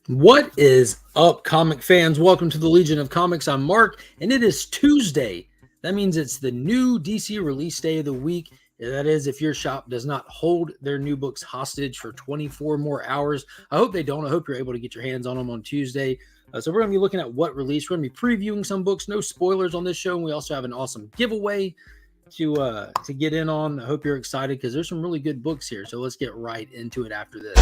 What is up, comic fans? Welcome to the Legion of Comics. I'm Mark, and it is Tuesday. That means it's the new DC release day of the week. That is, if your shop does not hold their new books hostage for 24 more hours. I hope they don't. I hope you're able to get your hands on them on Tuesday. So we're going to be looking at what release. We're going to be previewing some books. No spoilers on this show. And we also have an awesome giveaway to get in on. I hope you're excited because there's some really good books here. So let's get right into it after this.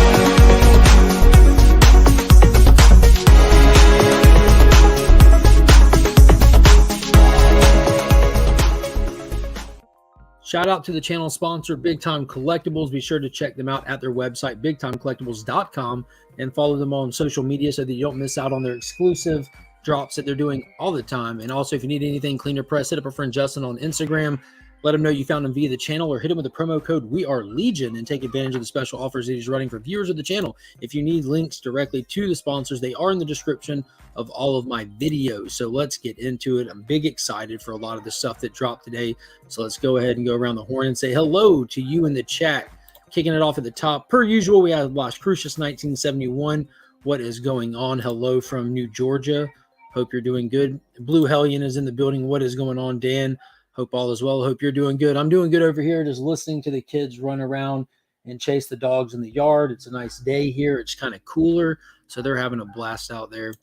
Shout out to the channel sponsor, Big Time Collectibles. Be sure to check them out at their website, bigtimecollectibles.com, and follow them on social media so that you don't miss out on their exclusive drops that they're doing all the time. And also, if you need anything cleaner press, hit up our friend Justin on Instagram. Let him know you found him via the channel, or hit him with the promo code We Are Legion and take advantage of the special offers that he's running for viewers of the channel. If you need links directly to the sponsors, they are in the description of all of my videos. So let's get into it. I'm big excited for a lot of the stuff that dropped today. So let's go ahead and go around the horn and say hello to you in the chat. Kicking it off at the top, per usual, we have Las Cruces 1971. What is going on? Hello from New Georgia. Hope you're doing good. Blue Hellion is in the building. What is going on, Dan? Hope all is well. Hope you're doing good. I'm doing good over here, just listening to the kids run around and chase the dogs in the yard. It's a nice day here. It's kind of cooler, so they're having a blast out there.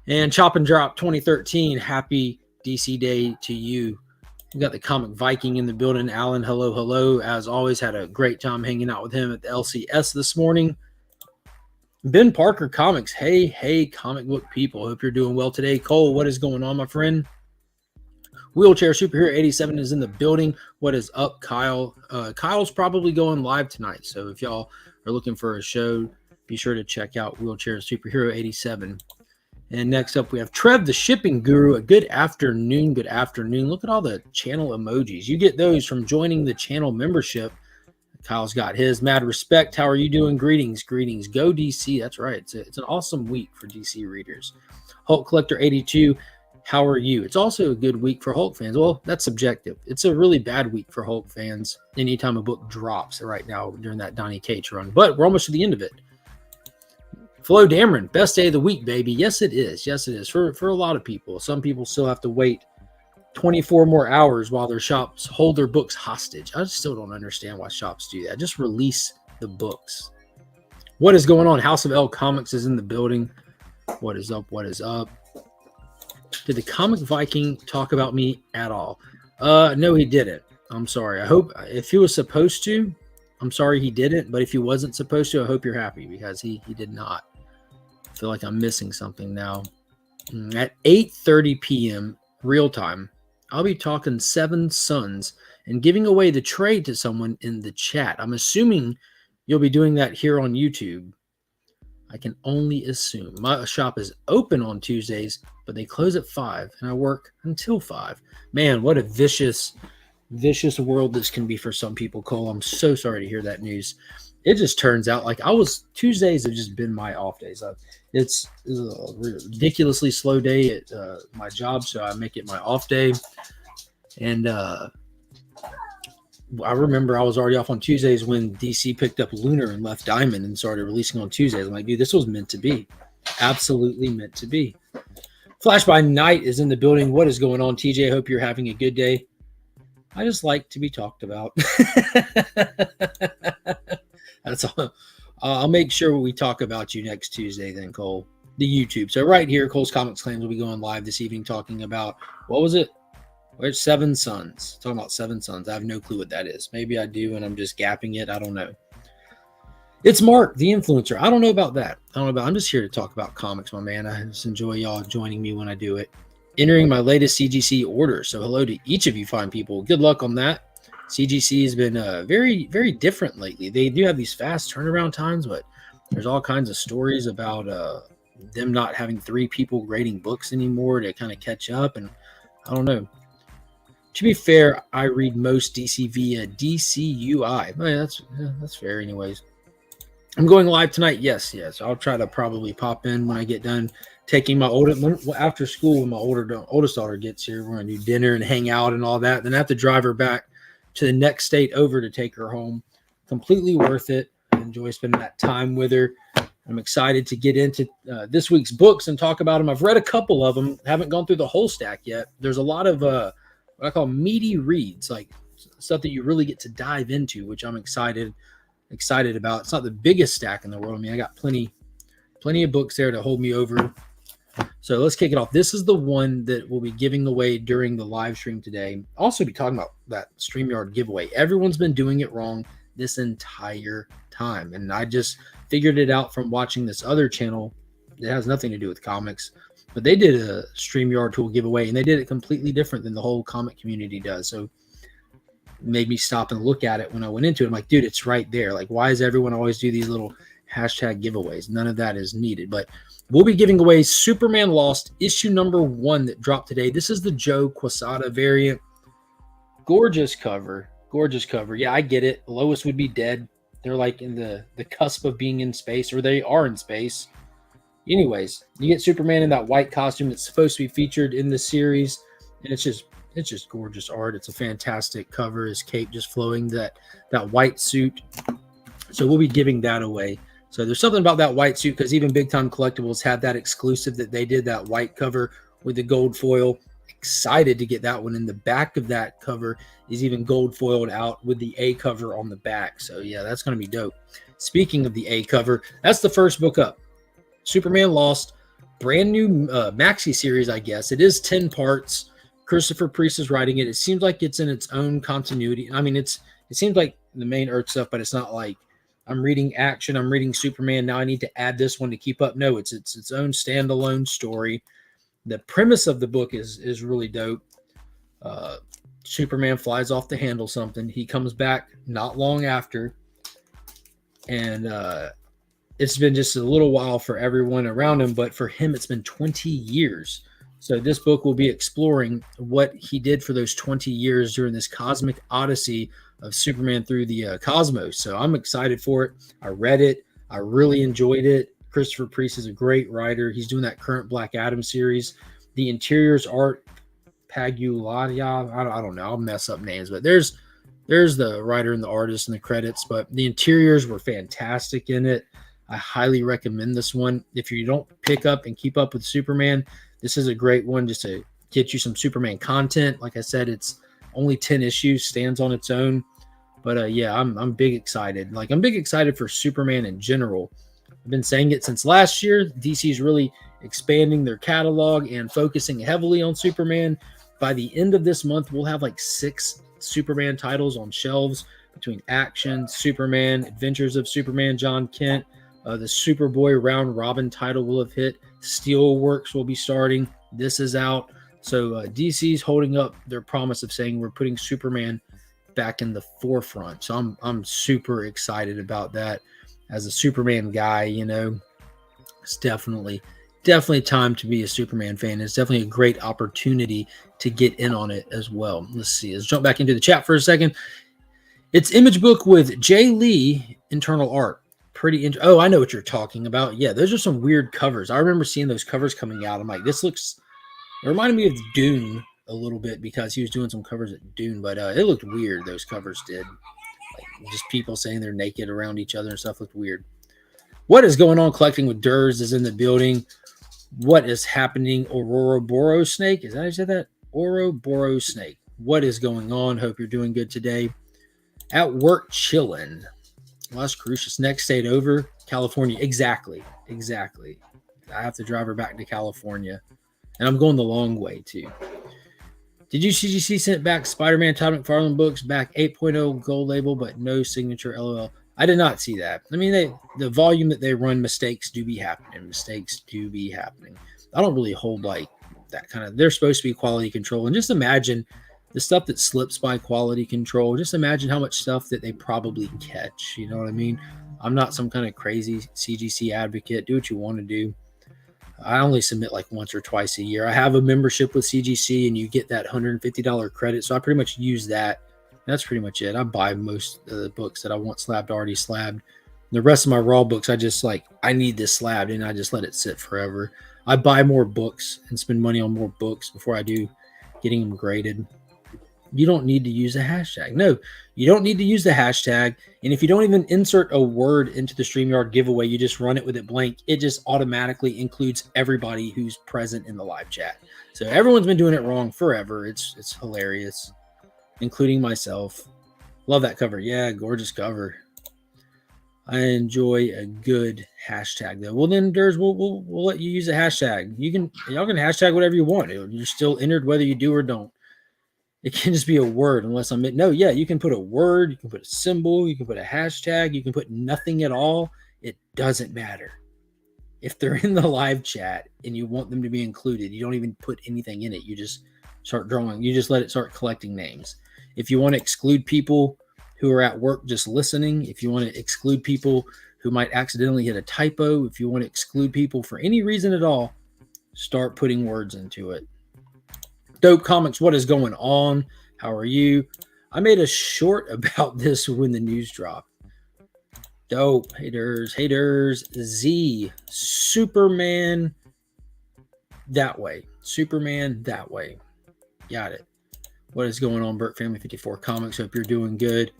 And Chop and Drop 2013, happy DC Day to you. We got the Comic Viking in the building. Alan, hello, hello. As always, had a great time hanging out with him at the LCS this morning. Ben Parker Comics. Hey, comic book people. Hope you're doing well today. Cole, what is going on, my friend? Wheelchair Superhero 87 is in the building. What is up, Kyle? Kyle's probably going live tonight. So if y'all are looking for a show, be sure to check out Wheelchair Superhero 87. And next up, we have Trev, the shipping guru. A good afternoon. Good afternoon. Look at all the channel emojis. You get those from joining the channel membership. Kyle's got his. Mad respect. How are you doing? Greetings. Go DC. That's right. It's an awesome week for DC readers. Hulk Collector 82. How are you? It's also a good week for Hulk fans. Well, that's subjective. It's a really bad week for Hulk fans anytime a book drops right now during that Donny Cates run. But we're almost to the end of it. Flo Dameron, best day of the week, baby. Yes, it is. Yes, it is. For a lot of people. Some people still have to wait 24 more hours while their shops hold their books hostage. I still don't understand why shops do that. Just release the books. What is going on? House of L Comics is in the building. What is up? What is up? Did the Comic Viking talk about me at all? No, he didn't. I'm sorry. I hope if he was supposed to, I'm sorry he didn't. But if he wasn't supposed to, I hope you're happy because he did not. I feel like I'm missing something now. At 8:30 p.m. real time, I'll be talking Seven Sons and giving away the trade to someone in the chat. I'm assuming you'll be doing that here on YouTube. I can only assume. My shop is open on Tuesdays, but they close at 5, and I work until 5. Man, what a vicious world this can be for some people, Cole. I'm so sorry to hear that news. It just turns out like Tuesdays have just been my off days. It's a ridiculously slow day at my job, so I make it my off day. And I remember I was already off on Tuesdays when DC picked up Lunar and left Diamond and started releasing on Tuesdays. I'm like, dude, this was meant to be. Absolutely meant to be. Flash by Night is in the building. What is going on, TJ? Hope you're having a good day. I just like to be talked about. That's all. I'll make sure we talk about you next Tuesday then, Cole. The YouTube. So right here, Cole's Comics Claims will be going live this evening talking about, what was it? Where's Seven Sons? Talking about Seven Sons. I have no clue what that is. Maybe I do, and I'm just gapping it. I don't know. It's Mark, the influencer. I don't know about that. I'm just here to talk about comics, my man. I just enjoy y'all joining me when I do it. Entering my latest CGC order. So hello to each of you fine people. Good luck on that. CGC has been very, very different lately. They do have these fast turnaround times, but there's all kinds of stories about them not having 3 people grading books anymore to kind of catch up. And I don't know. To be fair, I read most DC via DCUI. That's fair anyways. I'm going live tonight. Yes. I'll try to probably pop in when I get done taking my after school when my oldest daughter gets here. We're going to do dinner and hang out and all that. Then I have to drive her back to the next state over to take her home. Completely worth it. I enjoy spending that time with her. I'm excited to get into this week's books and talk about them. I've read a couple of them, haven't gone through the whole stack yet. There's a lot of what I call meaty reads, like stuff that you really get to dive into, which I'm excited about. It's not the biggest stack in the world. I mean, I got plenty of books there to hold me over. So let's kick it off. This is the one that we'll be giving away during the live stream today. Also be talking about that StreamYard giveaway. Everyone's been doing it wrong this entire time. And I just figured it out from watching this other channel that has nothing to do with comics. But they did a StreamYard tool giveaway, and they did it completely different than the whole comic community does. So it made me stop and look at it when I went into it. I'm like, dude, it's right there. Like, why does everyone always do these little hashtag giveaways? None of that is needed. But we'll be giving away Superman Lost issue number 1 that dropped today. This is the Joe Quesada variant. Gorgeous cover. Yeah, I get it. Lois would be dead. They're like in the cusp of being in space, or they are in space. Anyways, you get Superman in that white costume that's supposed to be featured in the series, and it's just gorgeous art. It's a fantastic cover. His cape just flowing, that white suit. So we'll be giving that away. So there's something about that white suit, because even Big Time Collectibles had that exclusive that they did, that white cover with the gold foil. Excited to get that one. In the back of that cover is even gold foiled out with the A cover on the back. So yeah, that's going to be dope. Speaking of the A cover, that's the first book up. Superman Lost, brand new maxi series, I guess. It is 10 parts. Christopher Priest is writing it. It seems like it's in its own continuity. I mean, it seems like the main Earth stuff, but it's not like I'm reading action, I'm reading Superman, now I need to add this one to keep up. No, it's its own standalone story. The premise of the book is really dope. Superman flies off to handle something. He comes back not long after, and it's been just a little while for everyone around him, but for him, it's been 20 years. So this book will be exploring what he did for those 20 years during this cosmic odyssey of Superman through the cosmos. So I'm excited for it. I read it. I really enjoyed it. Christopher Priest is a great writer. He's doing that current Black Adam series. The interiors art, Paguladia. I don't know. I'll mess up names, but there's the writer and the artist in the credits, but the interiors were fantastic in it. I highly recommend this one. If you don't pick up and keep up with Superman, this is a great one just to get you some Superman content. Like I said, it's only 10 issues, stands on its own. But yeah, I'm big excited. Like, I'm big excited for Superman in general. I've been saying it since last year. DC's really expanding their catalog and focusing heavily on Superman. By the end of this month, we'll have like 6 Superman titles on shelves between Action, Superman, Adventures of Superman, John Kent. The Superboy Round Robin title will have hit. Steelworks will be starting. This is out. So DC's holding up their promise of saying we're putting Superman back in the forefront. So I'm super excited about that. As a Superman guy, you know, it's definitely time to be a Superman fan. It's definitely a great opportunity to get in on it as well. Let's see. Let's jump back into the chat for a second. It's Image Book with Jay Lee internal art. Pretty oh, I know what you're talking about. Yeah, those are some weird covers. I remember seeing those covers coming out. I'm like, this looks, it reminded me of Dune a little bit, because he was doing some covers at Dune, but it looked weird. Those covers did. Like, just people saying they're naked around each other and stuff looked weird. What is going on? Collecting with Durs is in the building. What is happening? Ouroboros Snake. Is that how you said that? Ouroboros Snake. What is going on? Hope you're doing good today. At work chilling. Las Cruces. Next state over. California. Exactly. I have to drive her back to California. And I'm going the long way too. Did you CGC sent back Spider-Man Todd McFarlane books back 8.0 gold label, but no signature LOL? I did not see that. I mean, the volume that they run, mistakes do be happening. I don't really hold like that kind of, they're supposed to be quality control. And just imagine the stuff that slips by quality control. Just imagine how much stuff that they probably catch. You know what I mean? I'm not some kind of crazy CGC advocate. Do what you want to do. I only submit like once or twice a year. I have a membership with CGC, and you get that $150 credit. So I pretty much use that. That's pretty much it. I buy most of the books that I want slabbed already slabbed. The rest of my raw books, I just like, I need this slabbed, and I just let it sit forever. I buy more books and spend money on more books before I do getting them graded. You don't need to use a hashtag. No, you don't need to use the hashtag. And if you don't even insert a word into the StreamYard giveaway, you just run it with it blank. It just automatically includes everybody who's present in the live chat. So everyone's been doing it wrong forever. It's hilarious, including myself. Love that cover. Yeah, gorgeous cover. I enjoy a good hashtag though. Well then, Durs, we'll let you use a hashtag. Y'all can hashtag whatever you want. You're still entered whether you do or don't. It can just be a word unless I'm no, yeah, you can put a word, you can put a symbol, you can put a hashtag, you can put nothing at all. It doesn't matter. If they're in the live chat and you want them to be included, you don't even put anything in it. You just start drawing. You just let it start collecting names. If you want to exclude people who are at work just listening, if you want to exclude people who might accidentally hit a typo, if you want to exclude people for any reason at all, start putting words into it. Dope Comics, what is going on? How are you? I made a short about this when the news dropped. Dope. Haters. Z. Superman that way. Superman that way. Got it. What is going on, Burt Family 54 Comics? Hope you're doing good.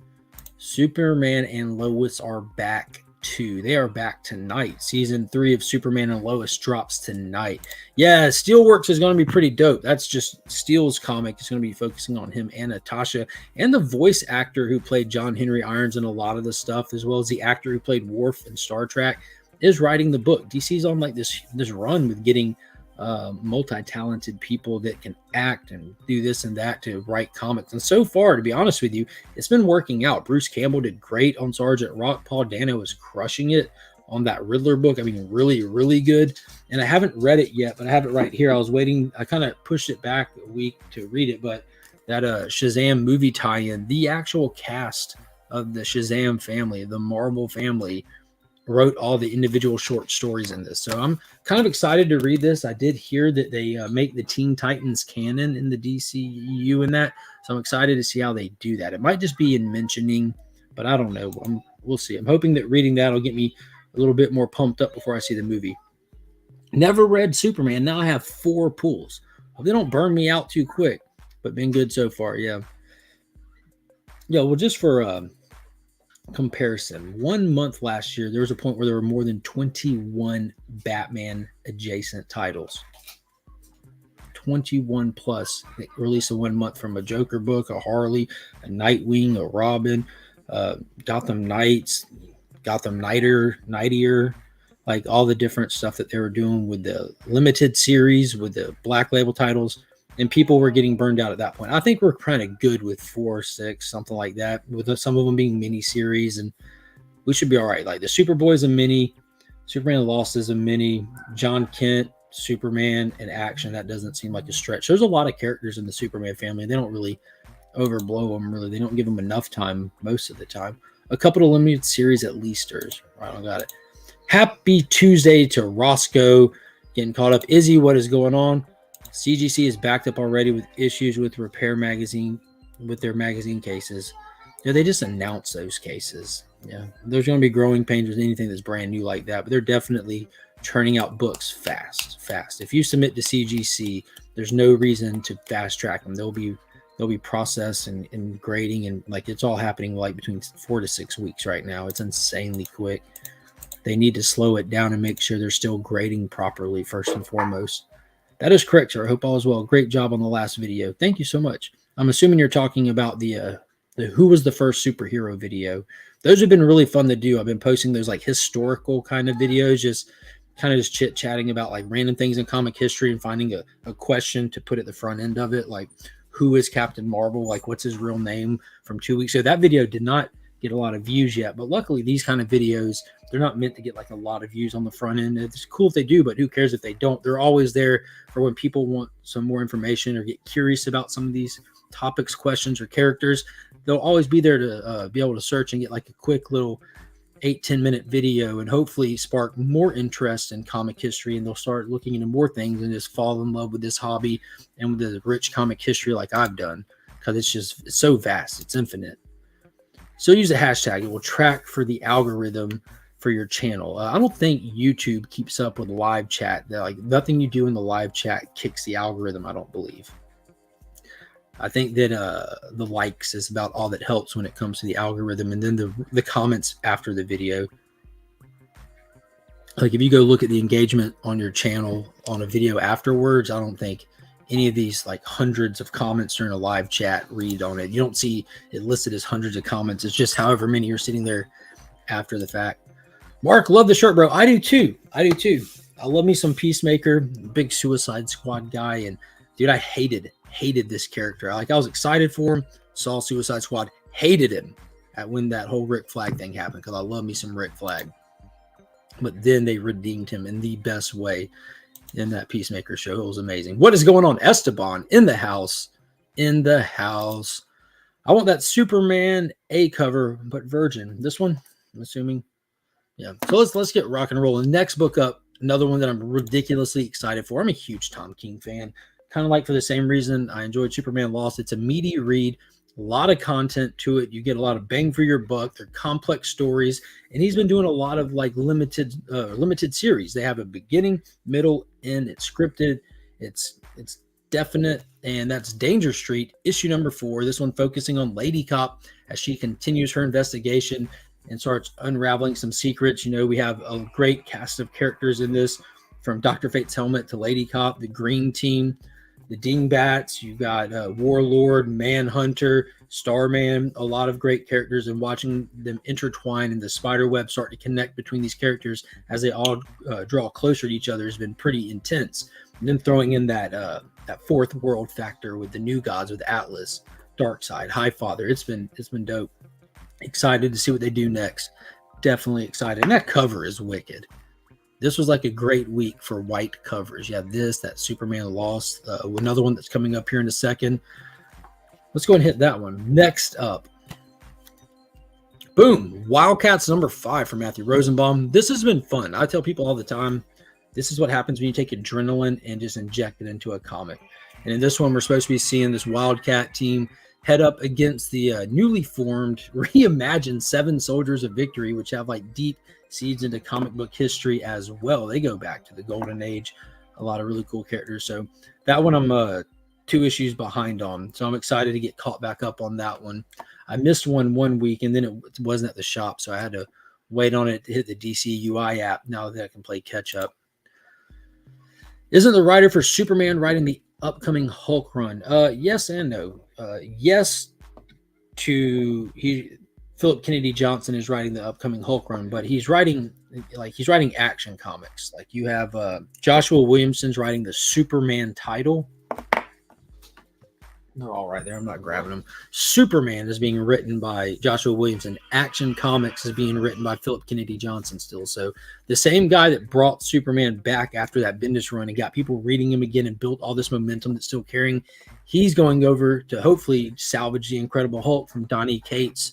Superman and Lois are back too. They are back tonight. Season 3 of Superman and Lois drops tonight. Yeah, Steelworks is going to be pretty dope. That's just Steel's comic. It's going to be focusing on him and Natasha and the voice actor who played John Henry Irons in a lot of the stuff, as well as the actor who played Worf in Star Trek, is writing the book. DC's on like this run with getting multi-talented people that can act and do this and that to write comics. And so far, to be honest with you, it's been working out. Bruce Campbell did great on Sergeant Rock. Paul Dano is crushing it on that Riddler book. I mean, really, really good. And I haven't read it yet, but I have it right here. I was waiting. I kind of pushed it back a week to read it, but that Shazam movie tie-in, the actual cast of the Shazam family, the Marvel family, wrote all the individual short stories in this. So I'm kind of excited to read this. I did hear that they make the Teen Titans canon in the DCU and that. So I'm excited to see how they do that. It might just be in mentioning, but I don't know. We'll see. I'm hoping that reading that will get me a little bit more pumped up before I see the movie. Never read Superman. Now I have 4 pulls. Hope they don't burn me out too quick, but been good so far. Yeah. Yeah. Well, just for, comparison, 1 month last year, there was a point where there were more than 21 Batman adjacent titles. 21 plus released in 1 month, from a Joker book, a Harley, a Nightwing, a Robin, Gotham Knights, Gotham Knightier, like all the different stuff that they were doing with the limited series, with the Black Label titles. And people were getting burned out at that point. I think we're kind of good with 4, 6, something like that, with some of them being mini series, and we should be all right. Like the Superboy is a mini, Superman Lost is a mini, John Kent, Superman, and Action. That doesn't seem like a stretch. There's a lot of characters in the Superman family. They don't really overblow them, really. They don't give them enough time most of the time. A couple of limited series at least. Right, I got it. Happy Tuesday to Roscoe. Getting caught up. Izzy, what is going on? CGC is backed up already with issues with Repair Magazine, with their magazine cases. Yeah, they just announced those cases. Yeah, there's going to be growing pains with anything that's brand new like that, but they're definitely churning out books fast. If you submit to CGC, there's no reason to fast track them. They'll be processed and grading, and like it's all happening like between 4 to 6 weeks right now. It's insanely quick. They need to slow it down and make sure they're still grading properly first and foremost. That is correct, sir. I hope all is well. Great job on the last video. Thank you so much. I'm assuming you're talking about the who was the first superhero video. Those have been really fun to do. I've been posting those like historical kind of videos, just chit-chatting about like random things in comic history and finding a question to put at the front end of it, like who is Captain Marvel, like what's his real name, from 2 weeks ago. That video did not get a lot of views yet, but luckily these kind of videos, they're not meant to get like a lot of views on the front end. It's cool if they do, but who cares if they don't? They're always there for when people want some more information or get curious about some of these topics, questions, or characters. They'll always be there to be able to search and get like a quick little 8-10 minute video, and hopefully spark more interest in comic history, and they'll start looking into more things and just fall in love with this hobby and with the rich comic history like I've done, because it's so vast, it's infinite. So use a hashtag. It will track for the algorithm for your channel. I don't think YouTube keeps up with live chat. Like nothing you do in the live chat kicks the algorithm, I don't believe. I think that the likes is about all that helps when it comes to the algorithm, and then the comments after the video. Like if you go look at the engagement on your channel on a video afterwards, I don't think any of these like hundreds of comments during a live chat read on it. You don't see it listed as hundreds of comments. It's just however many are sitting there after the fact. Mark, love the shirt, bro. I do too. I love me some Peacemaker, big Suicide Squad guy, and dude, I hated this character. Like I was excited for him, saw Suicide Squad, hated him at when that whole Rick Flag thing happened because I love me some Rick Flag. But then they redeemed him in the best way in that Peacemaker show. It was amazing. What is going on? Esteban in the house. In the house. I want that Superman A cover, but virgin. This one, I'm assuming. Yeah. So let's get rock and rolling. Next book up, another one that I'm ridiculously excited for. I'm a huge Tom King fan. Kind of like for the same reason I enjoyed Superman Lost. It's a meaty read. A lot of content to it. You get a lot of bang for your buck. They're complex stories, and he's been doing a lot of like limited series. They have a beginning, middle, end. It's scripted. It's definite, and that's Danger Street, issue number 4. This one focusing on Lady Cop as she continues her investigation and starts unraveling some secrets. You know, we have a great cast of characters in this, from Dr. Fate's helmet to Lady Cop, the Green Team, the Dingbats. You got Warlord, Manhunter, Starman, a lot of great characters, and watching them intertwine and the spider web start to connect between these characters as they all draw closer to each other has been pretty intense. And then throwing in that fourth world factor with the new gods, with Atlas, Darkseid, Highfather. It's been dope. Excited to see what they do next. Definitely excited. And that cover is wicked. This was like a great week for white covers. You have this, that Superman Lost, another one that's coming up here in a second. Let's go and hit that one. Next up, boom, Wildcats number 5 from Matthew Rosenbaum. This has been fun. I tell people all the time, this is what happens when you take adrenaline and just inject it into a comic. And in this one, we're supposed to be seeing this Wildcat team head up against the newly formed, reimagined 7 Soldiers of Victory, which have like deep seeds into comic book history as well. They go back to the Golden Age. A lot of really cool characters. So that one I'm 2 issues behind on. So I'm excited to get caught back up on that one. I missed one week, and then it wasn't at the shop, so I had to wait on it to hit the DC UI app now that I can play catch up. Isn't the writer for Superman writing the upcoming Hulk run? Yes and no. Yes to Philip Kennedy Johnson is writing the upcoming Hulk run, but he's writing action comics. Like you have Joshua Williamson's writing the Superman title. They're all right there. I'm not grabbing them. Superman is being written by Joshua Williamson. Action Comics is being written by Philip Kennedy Johnson still. So the same guy that brought Superman back after that Bendis run and got people reading him again and built all this momentum that's still carrying, he's going over to hopefully salvage the Incredible Hulk from Donny Cates'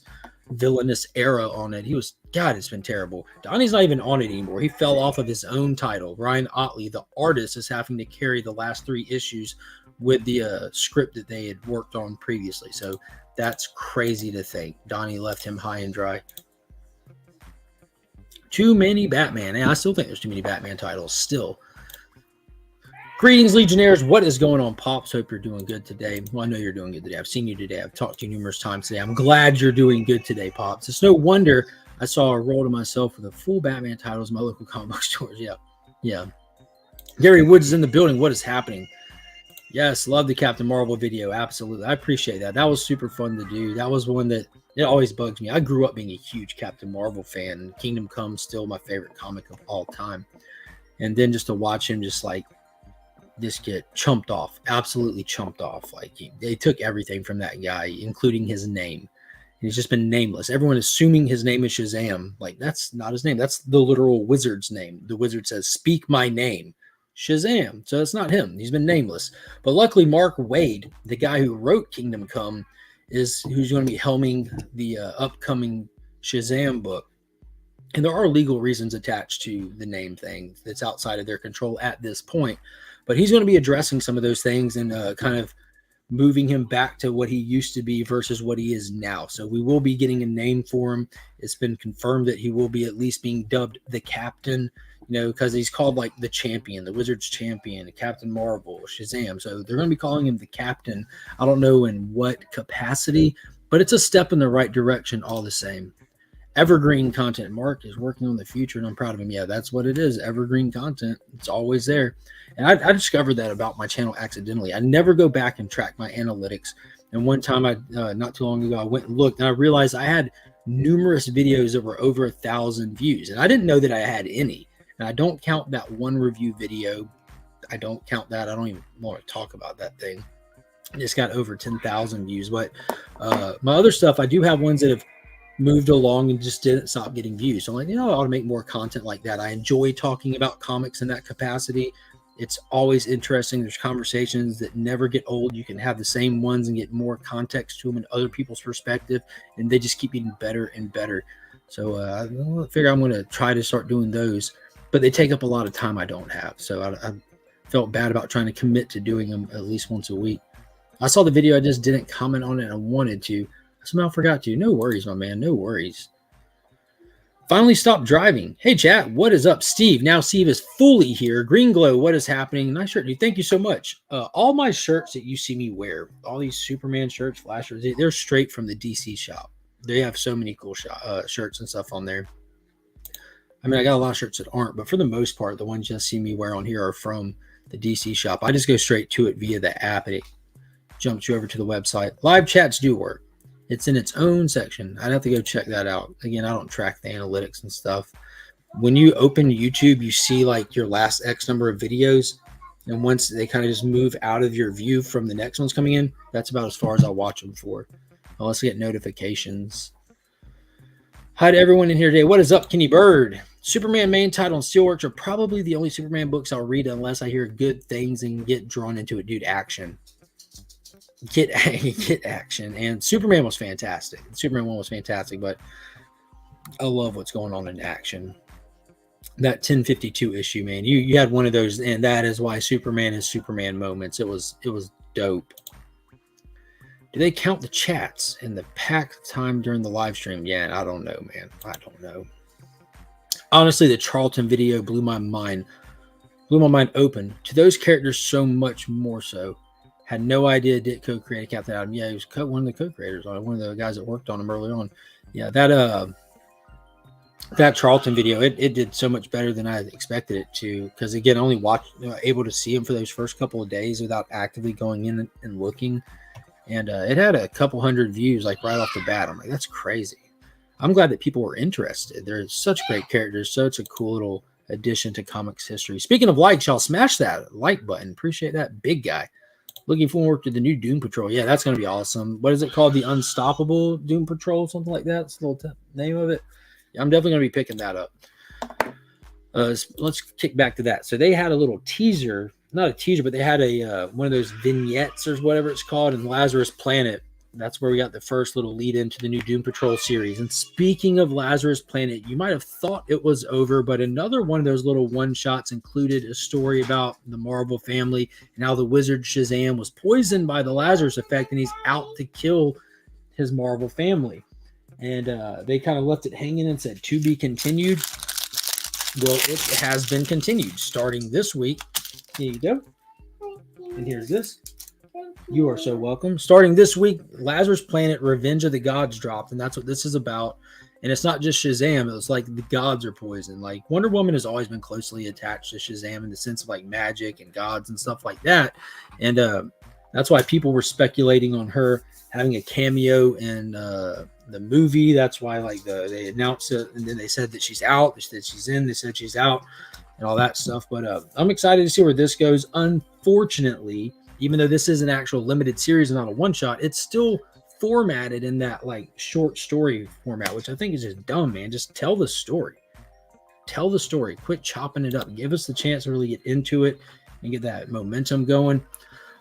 villainous era on it. It's been terrible. Donnie's not even on it anymore. He fell off of his own title. Ryan Otley, the artist, is having to carry the last 3 issues with the script that they had worked on previously. So that's crazy to think. Donnie left him high and dry. Too many Batman. And I still think there's too many Batman titles still. Greetings, Legionnaires. What is going on, Pops? Hope you're doing good today. Well, I know you're doing good today. I've seen you today. I've talked to you numerous times today. I'm glad you're doing good today, Pops. It's no wonder I saw a roll to myself with the full Batman titles in my local comic book stores. Yeah. Gary Woods is in the building. What is happening? Yes, love the Captain Marvel video. Absolutely. I appreciate that. That was super fun to do. That was one that it always bugs me. I grew up being a huge Captain Marvel fan. Kingdom Come still my favorite comic of all time. And then just to watch him just get chumped off, absolutely chumped off. Like they took everything from that guy, including his name. And he's just been nameless. Everyone assuming his name is Shazam. Like that's not his name. That's the literal wizard's name. The wizard says, "Speak my name." Shazam. So it's not him. He's been nameless. But luckily, Mark Waid, the guy who wrote Kingdom Come, is who's going to be helming the upcoming Shazam book. And there are legal reasons attached to the name thing that's outside of their control at this point. But he's going to be addressing some of those things and kind of moving him back to what he used to be versus what he is now. So we will be getting a name for him. It's been confirmed that he will be at least being dubbed the Captain, because he's called like the Champion, the Wizards Champion, Captain Marvel, Shazam. So they're going to be calling him the Captain. I don't know in what capacity, but it's a step in the right direction all the same. Evergreen content. Mark is working on the future, and I'm proud of him. Yeah, that's what it is. Evergreen content. It's always there. And I discovered that about my channel accidentally. I never go back and track my analytics. And one time, not too long ago, I went and looked, and I realized I had numerous videos that were over 1,000 views, and I didn't know that I had any. And I don't count that one review video. I don't count that. I don't even want to talk about that thing. I just got over 10,000 views. But my other stuff, I do have ones that have moved along and just didn't stop getting views. So I'm like, I ought to make more content like that. I enjoy talking about comics in that capacity. It's always interesting. There's conversations that never get old. You can have the same ones and get more context to them and other people's perspective, and they just keep getting better and better. So I figure I'm going to try to start doing those, but they take up a lot of time I don't have. So I felt bad about trying to commit to doing them at least once a week. I saw the video. I just didn't comment on it. And I wanted to. I somehow forgot to. No worries, my man. No worries. Finally stopped driving. Hey, chat. What is up, Steve? Now Steve is fully here. Green Glow, what is happening? Nice shirt, dude. Thank you so much. All my shirts that you see me wear, all these Superman shirts, Flash shirts, they're straight from the DC shop. They have so many cool shirts and stuff on there. I mean, I got a lot of shirts that aren't, but for the most part, the ones you see me wear on here are from the DC shop. I just go straight to it via the app, and it jumps you over to the website. Live chats do work. It's in its own section. I'd have to go check that out. Again, I don't track the analytics and stuff. When you open YouTube, you see like your last X number of videos. And once they kind of just move out of your view from the next one's coming in, that's about as far as I'll watch them for. Unless I get notifications. Hi to everyone in here today. What is up, Kenny Bird? Superman main title and Steelworks are probably the only Superman books I'll read unless I hear good things and get drawn into it. Dude, action. Get action. And Superman was fantastic. Superman 1 was fantastic, but I love what's going on in action. That 1052 issue, man, you had one of those, and that is why Superman is Superman moments. It was dope. Do they count the chats in the packed time during the live stream? Yeah, I don't know, man. I don't know. Honestly, the Charlton video blew my mind open to those characters so much more so. Had no idea Ditko created Captain Atom. Yeah, he was one of the co-creators, one of the guys that worked on him early on. Yeah, that Charlton video, it did so much better than I expected it to. Because again, I only able to see him for those first couple of days without actively going in and looking, and it had a couple hundred views like right off the bat. I'm like, that's crazy. I'm glad that people were interested. They're such great characters, so it's a cool little addition to comics history. Speaking of likes, y'all smash that like button. Appreciate that, big guy. Looking forward to the new Doom Patrol. Yeah, that's going to be awesome. What is it called? The Unstoppable Doom Patrol, something like that. That's the little name of it. Yeah, I'm definitely going to be picking that up. Let's kick back to that. So they had a little teaser, not a teaser, but they had a one of those vignettes or whatever it's called in Lazarus Planet. That's where we got the first little lead into the new Doom Patrol series. And speaking of Lazarus Planet, you might have thought it was over, but another one of those little one-shots included a story about the Marvel family and how the wizard Shazam was poisoned by the Lazarus effect, and he's out to kill his Marvel family. And they kind of left it hanging and said, to be continued. Well, it has been continued starting this week. Here you go. And here's this. You are so welcome. Starting this week, Lazarus Planet Revenge of the Gods dropped, and that's what this is about. And it's not just Shazam. It's like the gods are poisoned. Like Wonder Woman has always been closely attached to Shazam in the sense of like magic and gods and stuff like that. And that's why people were speculating on her having a cameo in the movie. That's why like they announced it, and then they said that she's out. They said she's in. They said she's out, and all that stuff. But I'm excited to see where this goes. Unfortunately, even though this is an actual limited series and not a one-shot, it's still formatted in that like short story format, which I think is just dumb, man. Just tell the story. Tell the story. Quit chopping it up. Give us the chance to really get into it and get that momentum going.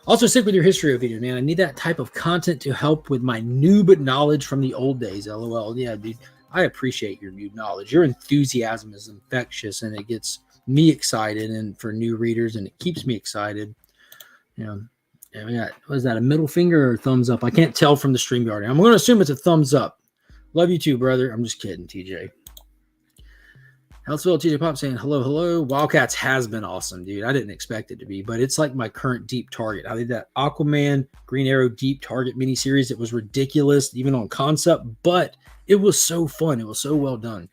Also, stick with your history of video, man. I need that type of content to help with my noob knowledge from the old days. LOL. Yeah, dude. I appreciate your noob knowledge. Your enthusiasm is infectious, and it gets me excited and for new readers, and it keeps me excited. You know, And we got, what is that, a middle finger or thumbs up? I can't tell from the StreamYard. I'm going to assume it's a thumbs up. Love you too, brother. I'm just kidding, TJ. Hellsville TJ Pop saying hello, hello. Wildcats has been awesome, dude. I didn't expect it to be, but it's like my current deep target. I did that Aquaman Green Arrow deep target miniseries. It was ridiculous, even on concept, but it was so fun. It was so well done.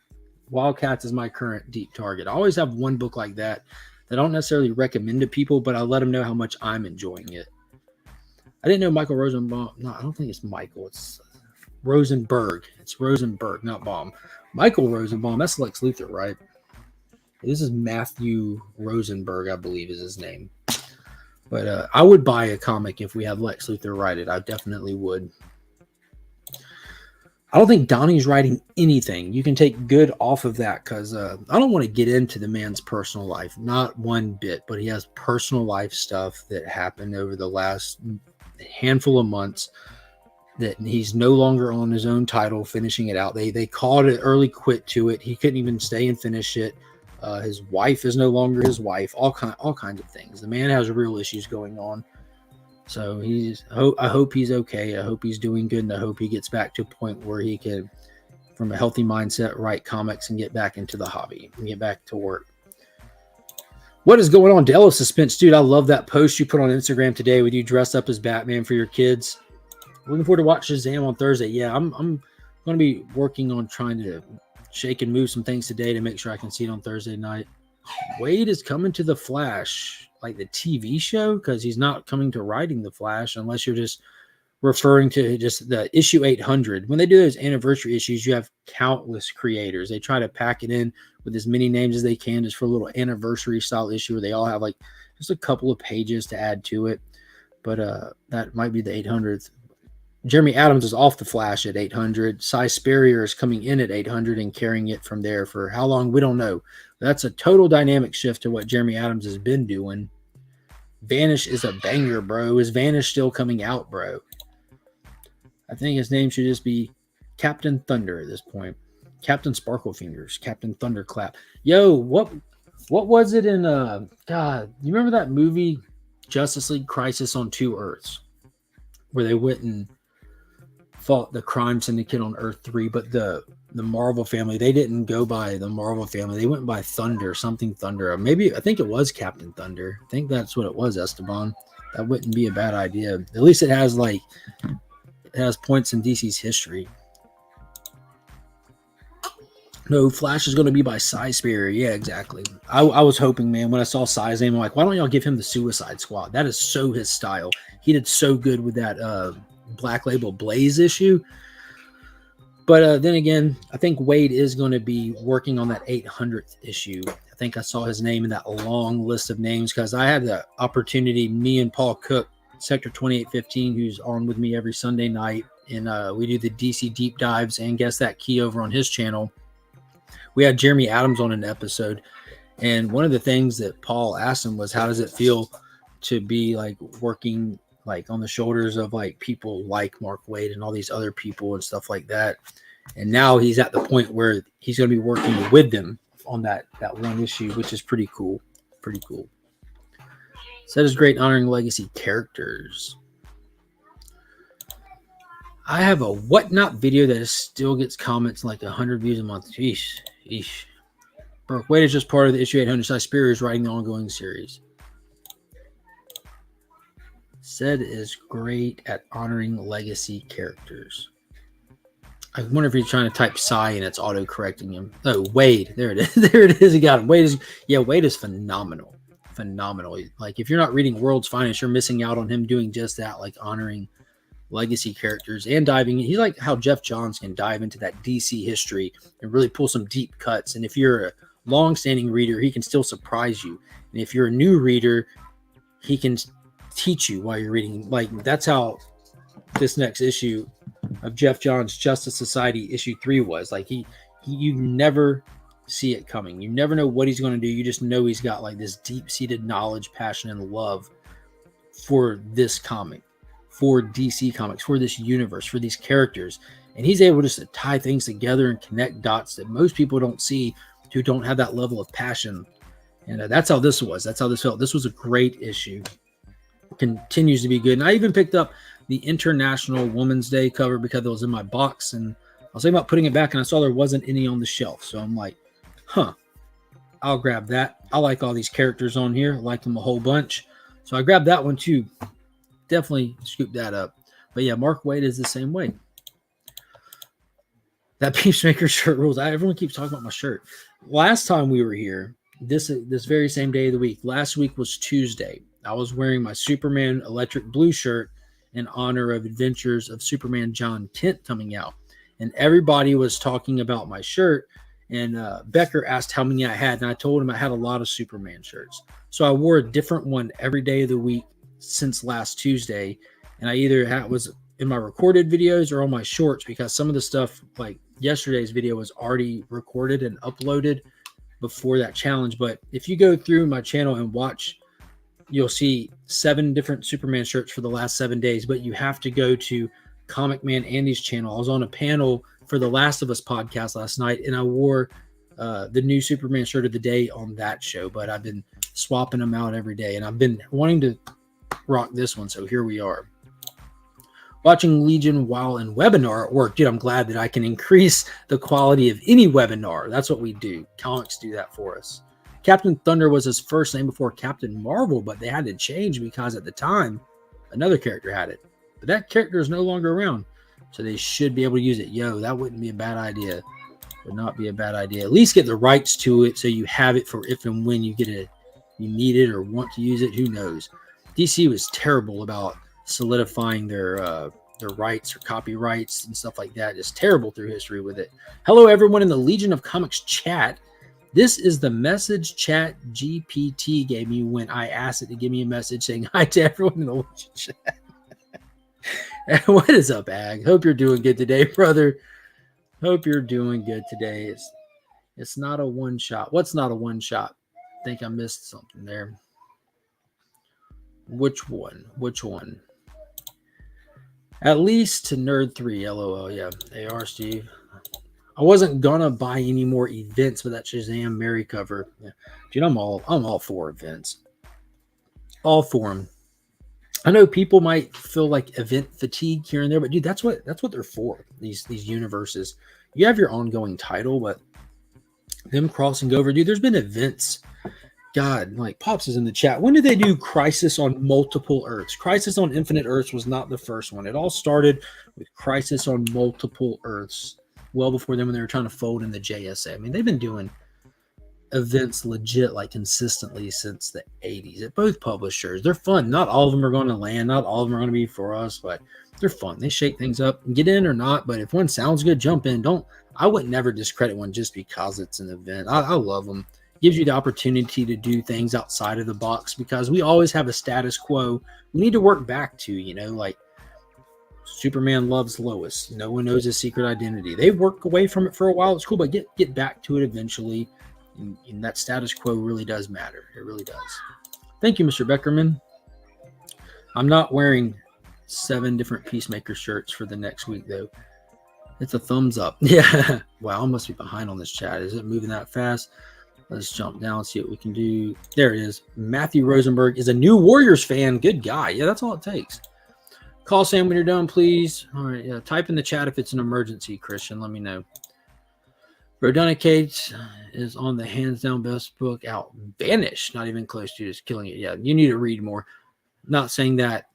Wildcats is my current deep target. I always have one book like that I don't necessarily recommend to people, but I let them know how much I'm enjoying it. I didn't know Michael Rosenbaum. No, I don't think it's Michael. It's Rosenberg. It's Rosenberg, not Baum. Michael Rosenbaum. That's Lex Luthor, right? This is Matthew Rosenberg, I believe is his name. But I would buy a comic if we had Lex Luthor write it. I definitely would. I don't think Donnie's writing anything. You can take good off of that because I don't want to get into the man's personal life. Not one bit. But he has personal life stuff that happened over the last handful of months that he's no longer on his own title, finishing it out. They called it early quit to it. He couldn't even stay and finish it. His wife is no longer his wife. All kinds of things. The man has real issues going on. So I hope he's okay. I hope he's doing good, and I hope he gets back to a point where he can, from a healthy mindset, write comics and get back into the hobby and get back to work. What is going on, Dell of Suspense? Dude, I love that post you put on Instagram today with you dressed up as Batman for your kids. Looking forward to watch Shazam on Thursday. Yeah, I'm going to be working on trying to shake and move some things today to make sure I can see it on Thursday night. Wade is coming to The Flash, like the TV show, because he's not coming to writing The Flash unless you're just referring to just the issue 800. When they do those anniversary issues, you have countless creators. They try to pack it in with as many names as they can just for a little anniversary style issue where they all have like just a couple of pages to add to it. But that might be the 800th. Jeremy Adams is off The Flash at 800. Cy Spurrier is coming in at 800 and carrying it from there for how long? We don't know. That's a total dynamic shift to what Jeremy Adams has been doing. Vanish is a banger, bro. Is Vanish still coming out, bro? I think his name should just be Captain Thunder at this point. Captain Sparkle Fingers. Captain Thunderclap. Yo, what was it in God, you remember that movie Justice League Crisis on Two Earths? Where they went and fought the crime syndicate on Earth 3, but the Marvel family, they didn't go by the Marvel family. They went by Thunder, something Thunder. Maybe, I think it was Captain Thunder. I think that's what it was, Esteban. That wouldn't be a bad idea. At least it has points in DC's history. No, Flash is going to be by Cy Spurrier. Yeah, exactly. I was hoping, man, when I saw Cy's name, I'm like, why don't y'all give him the Suicide Squad? That is so his style. He did so good with that Black Label Blaze issue. But then again, I think Wade is going to be working on that 800th issue. I think I saw his name in that long list of names because I had the opportunity, me and Paul Cook, Sector 2815, who's on with me every Sunday night, and we do the DC deep dives and Guess That Key over on his channel. We had Jeremy Adams on an episode, and one of the things that Paul asked him was, how does it feel to be like working like on the shoulders of like people like Mark Waid and all these other people and stuff like that. And now he's at the point where he's going to be working with them on that one issue, which is pretty cool. Pretty cool. So that is great, honoring legacy characters. I have a whatnot video that still gets comments like 100 views a month. Eesh. Mark Waid is just part of the issue 800. Cy Spurrier is writing the ongoing series. Said is great at honoring legacy characters. I wonder if he's trying to type Cy and it's auto correcting him. Oh, Wade. There it is. There it is. He got him. Wade is phenomenal. Phenomenal. Like if you're not reading World's Finest, you're missing out on him doing just that, like honoring legacy characters and diving. He's like how Jeff Johns can dive into that DC history and really pull some deep cuts. And if you're a long-standing reader, he can still surprise you. And if you're a new reader, he can teach you while you're reading. Like that's how this next issue of Jeff Johns' Justice Society issue 3 was. Like you never see it coming. You never know what he's going to do. You just know he's got like this deep-seated knowledge, passion, and love for this comic, for DC Comics, for this universe, for these characters. And he's able just to tie things together and connect dots that most people don't see who don't have that level of passion. And that's how this was. That's how this felt. This was a great issue. continues to be good. And I even picked up the International Women's Day cover because it was in my box, and I was thinking about putting it back, and I saw there wasn't any on the shelf. So I'm like, I'll grab that. I like all these characters on here. I like them a whole bunch. So I grabbed that one too. Definitely scoop that up. But yeah, Mark Waid is the same way. That Peacemaker shirt rules. Everyone keeps talking about my shirt. Last time we were here, this very same day of the week, last week was Tuesday. I was wearing my Superman electric blue shirt in honor of Adventures of Superman John Kent coming out. And everybody was talking about my shirt. And Becker asked how many I had. And I told him I had a lot of Superman shirts. So I wore a different one every day of the week since last Tuesday. And I either was in my recorded videos or on my shorts, because some of the stuff, like yesterday's video, was already recorded and uploaded before that challenge. But if you go through my channel and watch, you'll see 7 different Superman shirts for the last 7 days. But you have to go to Comic Man Andy's channel. I was on a panel for the Last of Us podcast last night, and I wore the new Superman shirt of the day on that show. But I've been swapping them out every day, and I've been wanting to rock this one, so here we are. Watching Legion while in webinar at work. Dude, I'm glad that I can increase the quality of any webinar. That's what we do. Comics do that for us. Captain Thunder was his first name before Captain Marvel, but they had to change because at the time, another character had it. But that character is no longer around, so they should be able to use it. Yo, that wouldn't be a bad idea. Would not be a bad idea. At least get the rights to it so you have it for if and when you need it or want to use it. Who knows? DC was terrible about solidifying their rights or copyrights and stuff like that. Just terrible through history with it. Hello, everyone in the Legion of Comics chat. This is the message chat GPT gave me when I asked it to give me a message saying hi to everyone in the Legion chat. What is up, Ag? Hope you're doing good today, brother. Hope you're doing good today. It's not a one shot. What's not a one shot? I think I missed something there. Which one? At least to Nerd 3, LOL. Yeah, they are, Steve. I wasn't gonna buy any more events with that Shazam Mary cover. Yeah. Dude, I'm all for events. All for them. I know people might feel like event fatigue here and there, but dude, that's what they're for. These universes. You have your ongoing title, but them crossing over, dude. There's been events. God, like Pops is in the chat. When did they do Crisis on Multiple Earths? Crisis on Infinite Earths was not the first one. It all started with Crisis on Multiple Earths, well before them when they were trying to fold in the JSA. I mean, they've been doing events legit, like consistently since the 80s at both publishers. They're fun. Not all of them are going to land. Not all of them are going to be for us, but they're fun. They shake things up. Get in or not, but if one sounds good, jump in. I would never discredit one just because it's an event. I love them. Gives you the opportunity to do things outside of the box because we always have a status quo we need to work back to, like Superman loves Lois. No one knows his secret identity. They work away from it for a while. It's cool, but get back to it eventually. And that status quo really does matter. It really does. Thank you, Mr. Beckerman. I'm not wearing 7 different Peacemaker shirts for the next week, though. It's a thumbs up. Yeah. Wow, I must be behind on this chat. Is it moving that fast? Let's jump down and see what we can do. There it is. Matthew Rosenberg is a new Warriors fan. Good guy. Yeah, that's all it takes. Call Sam when you're done, please. All right. Yeah. Type in the chat if it's an emergency, Christian. Let me know. Rodonicate is on the hands down best book out. Vanish. Not even close to just killing it. Yeah. You need to read more. Not saying that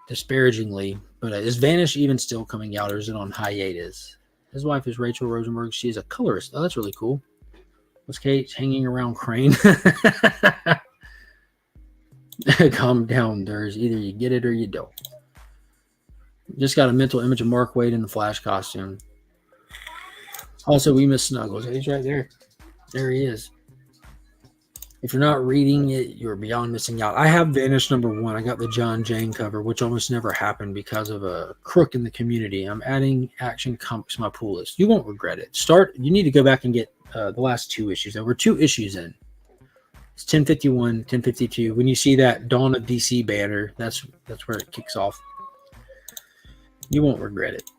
disparagingly, but is Vanish even still coming out or is it on hiatus? His wife is Rachel Rosenberg. She's a colorist. Oh, that's really cool. Was Kate hanging around Crane? Calm down. There's either you get it or you don't. Just got a mental image of Mark Waid in the Flash costume. Also, we miss Snuggles. He's right there. There he is. If you're not reading it, you're beyond missing out. I have Vanish #1. I got the John Jane cover, which almost never happened because of a crook in the community. I'm adding Action Comics to my pool list. You won't regret it. You need to go back and get the last 2 issues. There were 2 issues in. It's 1051, 1052. When you see that Dawn of DC banner, that's where it kicks off. You won't regret it.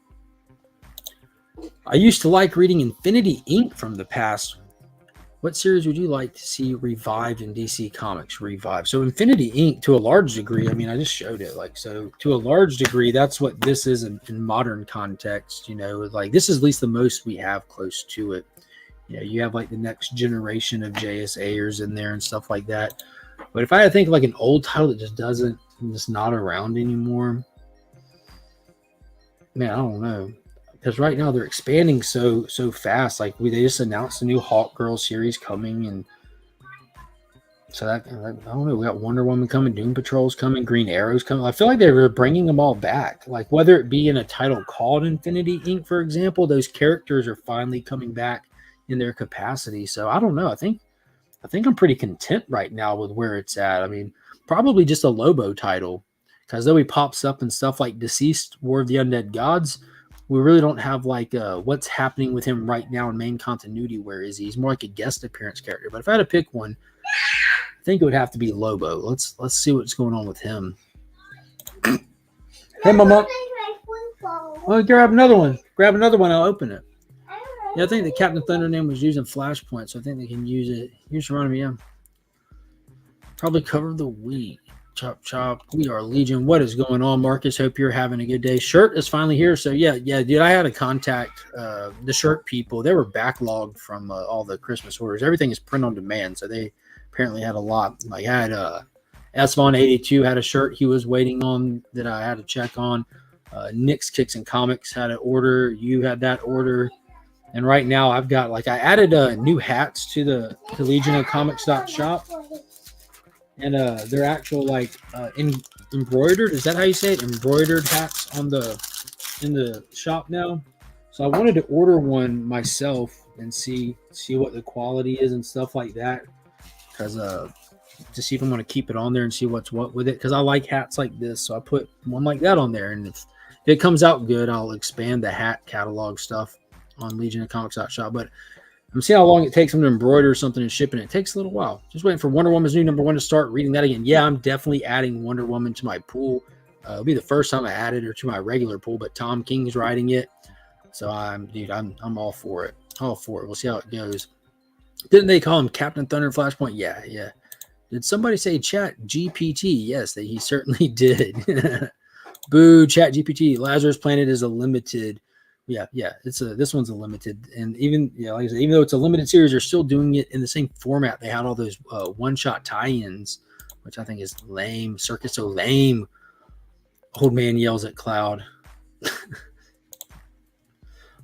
I used to like reading Infinity Inc. from the past. What series would you like to see revived in DC Comics? Revived. So Infinity Inc. to a large degree, I mean, I just showed it. Like, so to a large degree, that's what this is in modern context. You know, like this is at least the most we have close to it. You know, you have like the next generation of JSAers in there and stuff like that. But if I had to think of like an old title that just not around anymore, man, I don't know. Because right now they're expanding so fast. Like they just announced a new Hawk Girl series coming, and so that I don't know. We got Wonder Woman coming, Doom Patrol's coming, Green Arrow's coming. I feel like they're bringing them all back. Like whether it be in a title called Infinity Inc., for example, those characters are finally coming back in their capacity. So I don't know. I think I'm pretty content right now with where it's at. I mean, probably just a Lobo title, because though he pops up and stuff like Deceased, War of the Undead Gods, we really don't have like what's happening with him right now in main continuity. Where is he? He's more like a guest appearance character. But if I had to pick one, I think it would have to be Lobo. Let's see what's going on with him. Hey, Mama. Oh, grab another one. Grab another one. I'll open it. Yeah, I think the Captain Thunder name was using Flashpoint, so I think they can use it. Here's front of me. Yeah. Probably cover the week. Chop, chop. We are Legion. What is going on, Marcus? Hope you're having a good day. Shirt is finally here. So, yeah, dude, I had to contact the shirt people. They were backlogged from all the Christmas orders. Everything is print on demand, so they apparently had a lot. Like, I had S-Von82 had a shirt he was waiting on that I had to check on. Nick's Kicks and Comics had an order. You had that order. And right now I've got, like, I added new hats to the legionofcomics.shop. And they're actual like embroidered. Is that how you say it? Embroidered hats in the shop now. So I wanted to order one myself and see what the quality is and stuff like that. Because to see if I'm going to keep it on there and see what's what with it. Because I like hats like this, so I put one like that on there. And if it comes out good, I'll expand the hat catalog stuff on legionofcomics.shop. But I'm seeing how long it takes them to embroider something and ship it. It takes a little while. Just waiting for Wonder Woman's new #1 to start reading that again. Yeah, I'm definitely adding Wonder Woman to my pool. It'll be the first time I added her to my regular pool, but Tom King's writing it. So I'm all for it. All for it. We'll see how it goes. Didn't they call him Captain Thunder Flashpoint? Yeah. Did somebody say Chat GPT? Yes, he certainly did. Boo, Chat GPT. Lazarus Planet is a limited. Yeah. This one's a limited, and even like I said, even though it's a limited series, they're still doing it in the same format. They had all those one-shot tie-ins, which I think is lame. Circus so lame. Old man yells at Cloud.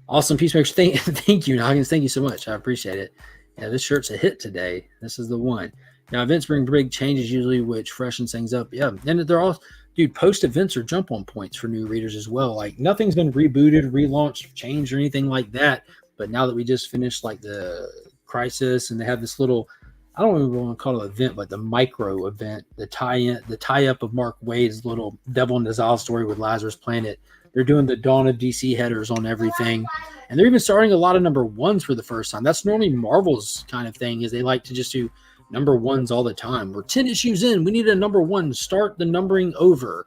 Awesome, Peacemaker. Thank you, Noggins. Thank you so much. I appreciate it. Yeah, this shirt's a hit today. This is the one. Now, events bring big changes usually, which freshens things up. Yeah, and they're all. Dude, post events are jump on points for new readers as well. Like nothing's been rebooted, relaunched, changed, or anything like that. But now that we just finished like the Crisis, and they have this little, I don't even want to call it an event, but the micro event, the tie-up of Mark Waid's little Devil in Dissolve story with Lazarus Planet. They're doing the Dawn of DC headers on everything, and they're even starting a lot of #1s for the first time. That's normally Marvel's kind of thing, is they like to just do #1s all the time. We're 10 issues in. We need a #1. Start the numbering over.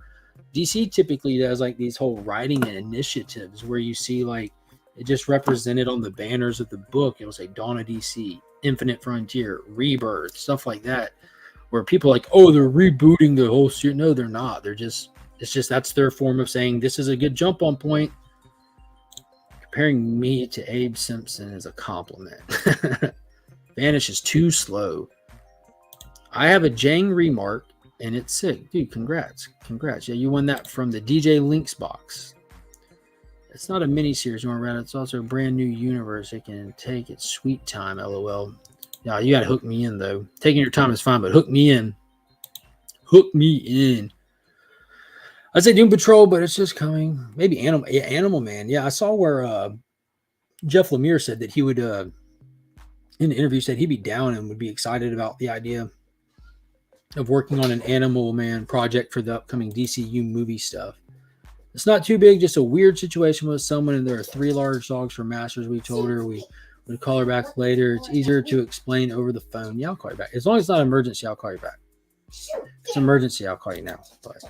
DC typically does like these whole writing and initiatives where you see like it just represented on the banners of the book. It will say Dawn of DC, Infinite Frontier, Rebirth, stuff like that. Where people are like, oh, they're rebooting the whole series. No, they're not. It's just that's their form of saying this is a good jump on point. Comparing me to Abe Simpson is a compliment. Vanish is too slow. I have a Jang remark, and it's sick. Dude, congrats. Yeah, you won that from the DJ Links box. It's not a mini-series you want to read. It's also a brand new universe. It can take its sweet time, LOL. Yeah, you got to hook me in, though. Taking your time is fine, but hook me in. Hook me in. I'd say Doom Patrol, but it's just coming. Maybe Animal Man. Yeah, I saw where Jeff Lemire said that he would, in the interview, said he'd be down and would be excited about the idea of working on an Animal Man project for the upcoming DCU movie stuff. It's not too big, just a weird situation with someone, and there are 3 large dogs for Masters. We told her we would call her back later. It's easier to explain over the phone. Yeah, I'll call you back. As long as it's not an emergency, I'll call you back. If it's an emergency, I'll call you now. But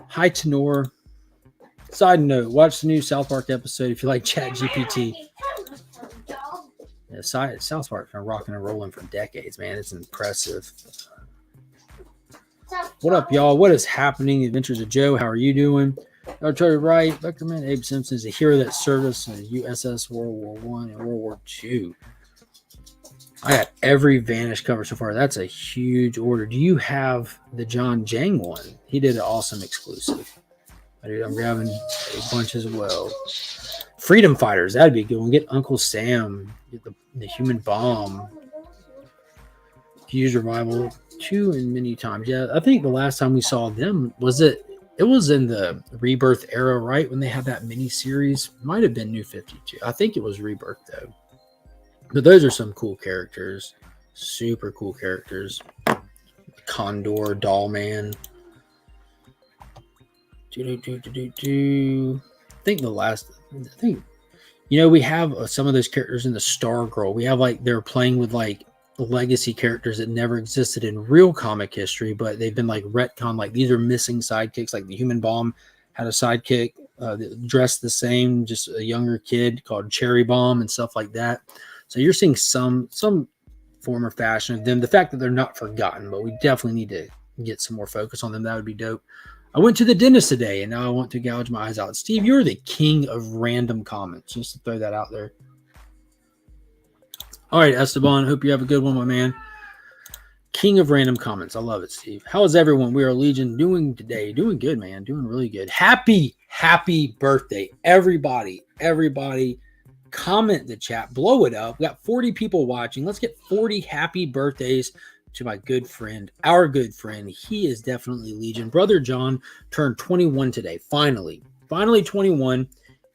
hi, Tenor. Side note, watch the new South Park episode if you like Chat GPT. Yeah, South Park been rocking and rolling for decades, man. It's impressive. What up, y'all? What is happening? The Adventures of Joe. How are you doing? Artillery Wright, Beckerman, Abe Simpson is a hero that served us in the USS World War One and World War II. I got every Vanish cover so far. That's a huge order. Do you have the John Jang one? He did an awesome exclusive. I'm grabbing a bunch as well. Freedom Fighters, that'd be a good one. Get Uncle Sam, get the Human Bomb. Huge revival 2 and many times. Yeah, I think the last time we saw them was it was in the Rebirth era, right? When they had that mini series. Might have been New 52. I think it was Rebirth though. But those are some cool characters. Super cool characters. Condor, Doll Man. I think we have some of those characters in the Star Girl. We have they're playing with legacy characters that never existed in real comic history, but they've been retcon. These are missing sidekicks. Like the Human Bomb had a sidekick dressed the same, just a younger kid called Cherry Bomb and stuff like that. So you're seeing some form or fashion of them. The fact that they're not forgotten, but we definitely need to get some more focus on them. That would be dope. I went to the dentist today, and now I want to gouge my eyes out. Steve, you're the king of random comments. Just to throw that out there. All right, Esteban, hope you have a good one, my man. King of random comments. I love it, Steve. How is everyone? We are Legion doing today. Doing good, man. Doing really good. Happy birthday, everybody. Everybody. Comment the chat. Blow it up. We got 40 people watching. Let's get 40 happy birthdays to my good friend, our good friend. He is definitely Legion. Brother John turned 21 today. Finally 21.